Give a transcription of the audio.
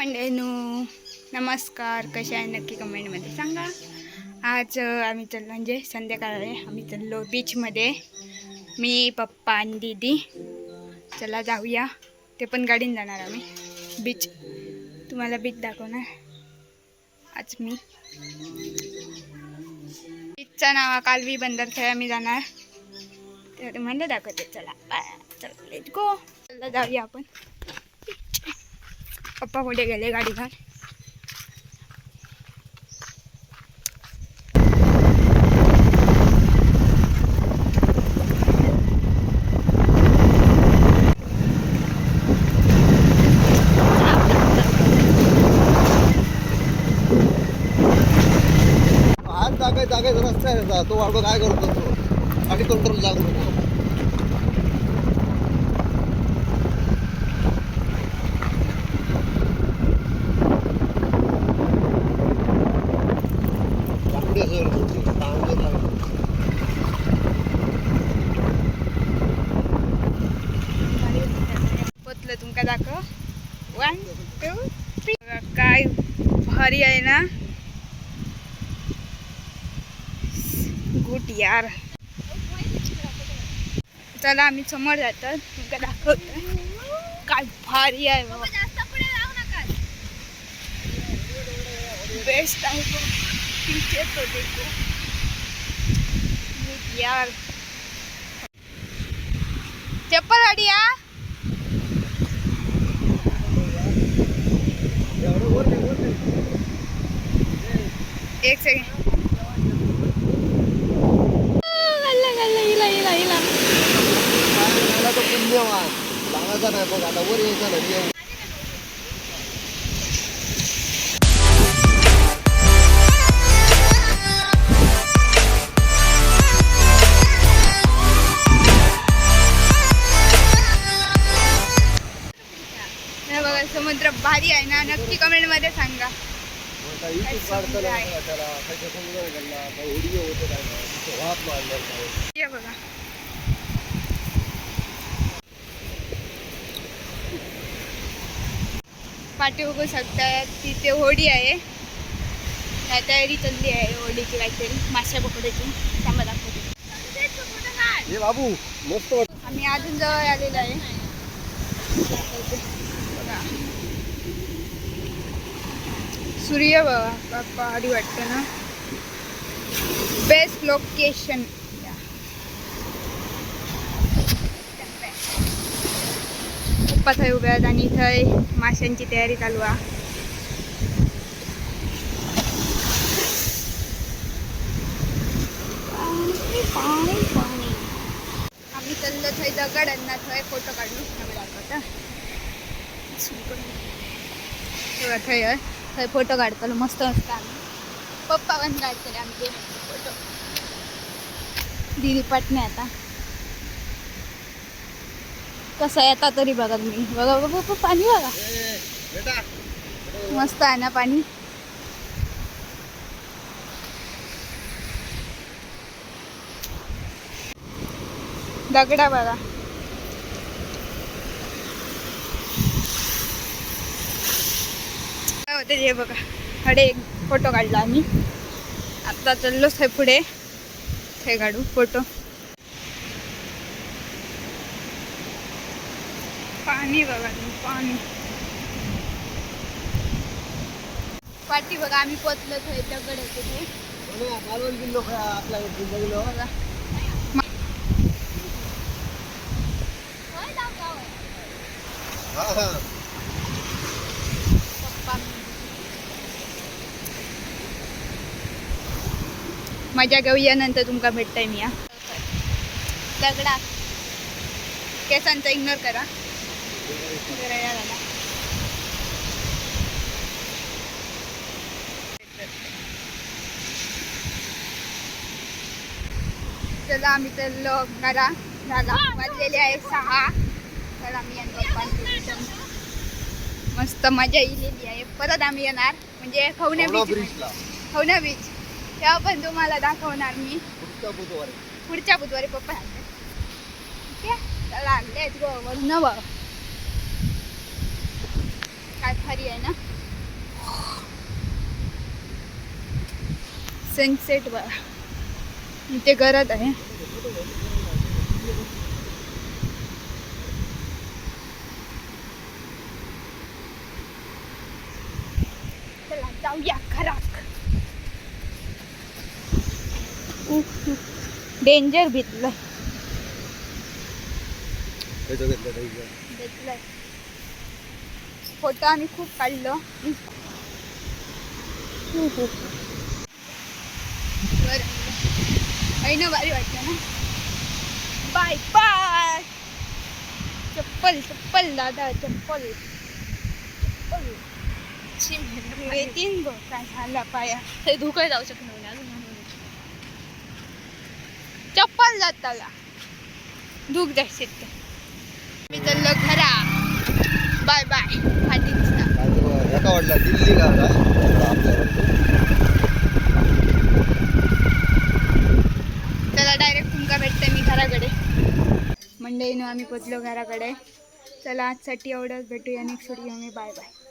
मंडळींनो, नमस्कार. कशा आहे नक्की कमेंटमध्ये सांगा. आज आम्ही चाललो म्हणजे संध्याकाळ आहे, आम्ही चाललो बीचमध्ये, मी पप्पा आणि दीदी. चला जाऊया, ते पण गाडीने जाणार आम्ही बीच. तुम्हाला बीच दाखवणार आज मी. बीचचा नाव कालवी बंदर थे आम्ही जाणार, ते म्हणजे दाखवते. चला चला लेट्स गो. चला जाऊया आपण. पप्पा पुढे गेले गाडी घेऊन. आज जागायचा रस्ता आहे, तो वाढव काय करतो तो आणि कंट्रोल लागू नको. पोचलं तुमका दाखव. 1 2 3. काय भारी आहे ना. गुड यार. चला आम्ही समोर जातो, तुमका दाखवतो काय भारी आहे बाबा. बेस्ट आहे तो. पीछे तो देखो गुड यार. चप्पल गाडी या. एक सेकंड. मला तो पुण्यवान लागायचा नाही बघ, आता वर यायचा नाही. बघा समुद्र भारी आहे ना. नक्की कमेंट मध्ये सांगा. ये बघा पाठी बघू शकता, तिथे होडी आहे. काय तयारी चालली आहे होडीची, काहीतरी माश्या पकडायची. थांबा दाखवते. बाबू मस्त. आम्ही अजून जवळ आलेलो आहे. बघा सूर्य बघा भारी वाटतं ना. Best location. पप्पा थंय उभे आहेत आणि थंय माशांची तयारी चालू आहे. पाणी पाणी. आम्ही चाललो थंय दगडांना, थंय फोटो काढलो. आम्ही दाखवता तेव्हा थंय थंय फोटो काढतलो. मस्त मस्त आम्ही पप्पा पण काढतले आमचे फोटो. दिदी पाटणे आता कसं येता तरी बघा तुम्ही. बघा बघा पाणी बघा, मस्त आहे ना पाणी. दगडा बघा. काय होते हे बघा. हडे एक फोटो काढला आम्ही. आता चाललोच आहे पुढे, हे काढू फोटो. पाणी बघा तुम्ही, पाणी. पाठी बघा आम्ही पोचलो. दगड आहे तिथे. बघा मजा घेऊया, नंतर तुमका भेटताय मी. दगडा केसांचा इग्नोर करा. चला आम्ही चाललो घरा. झाला वाजलेले आहे 6. तर आम्ही मस्त मजा येलेली आहे. परत आम्ही येणार म्हणजे खवण्या बीच. तेव्हा पण तुम्हाला दाखवणार मी पुढच्या बुधवारी. पप्पा चला लेट्स गो. वरून काय भारी आहे ना. सनसेट बघा इथे करत आहे. चला जाऊया घरात. डेंजर भेटलंय. फोटो आम्ही खूप काढलं. ना भारी वाटलं ना. Bye bye. चप्पल चप्पल दादा चप्पल चप्पल येतीन गो. काय झाला पाया ते धुकं जाऊ शकणार नाही अजून. चप्पल जाताला धूक जायचे. मी चाललो घरा. Bye bye. एका वाटला दिल्ली का चला डायरेक्ट तुमका भेटते मी घराकडे. मंडळीनं आम्ही पोचलो घराकडे. चला आजसाठी एवढंच. भेटूया नेक्स्ट व्हिडिओ. Bye bye.